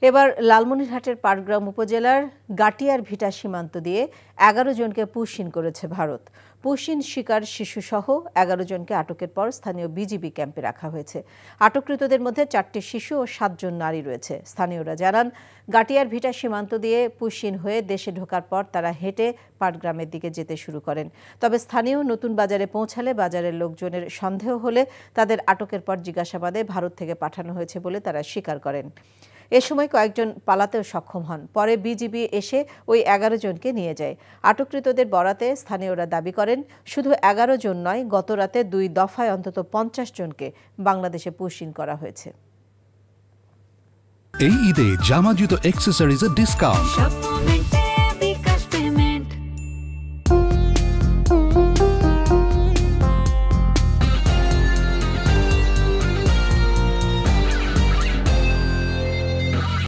এবার লালমনিরহাটের পাটগ্রাম উপজেলার গাটিয়ার ভিটা সীমান্ত দিয়ে ১১ জনকে পুশিন করেছে ভারত। পুশিন শিকার শিশুসহ ১১ জনকে আটকের পর স্থানীয় বিজিবি ক্যাম্পে রাখা হয়েছে। আটককৃতদের মধ্যে ৪টি শিশু ও ৭ জন নারী রয়েছে। স্থানীয়রা জানান, গাটিয়ার ভিটা সীমান্ত দিয়ে পুশিন হয়ে দেশে ঢোকার পর তারা হেঁটে পাটগ্রামের দিকে যেতে শুরু করেন। তবে স্থানীয় নতুন বাজারে পৌঁছালে বাজারের লোকজনের সন্দেহ হলে তাদের আটকের পর জিজ্ঞাসাবাদে ভারত থেকে পাঠানো হয়েছে বলে তারা স্বীকার করেন। এ সময় কয়েকজন পালাতেও সক্ষম হন। পরে বিজিবি এসে ওই ১১ জনকে নিয়ে যায়। আটককৃতদের বরাতে স্থানীয়রা দাবি করেন, শুধু ১১ জন নয়, গত রাতে ২ দফায় অন্তত ৫০ জনকে বাংলাদেশে পুশিন করা হয়েছে। এই ঈদে জামা জুতো অ্যাক্সেসরিজের ডিসকাউন্ট।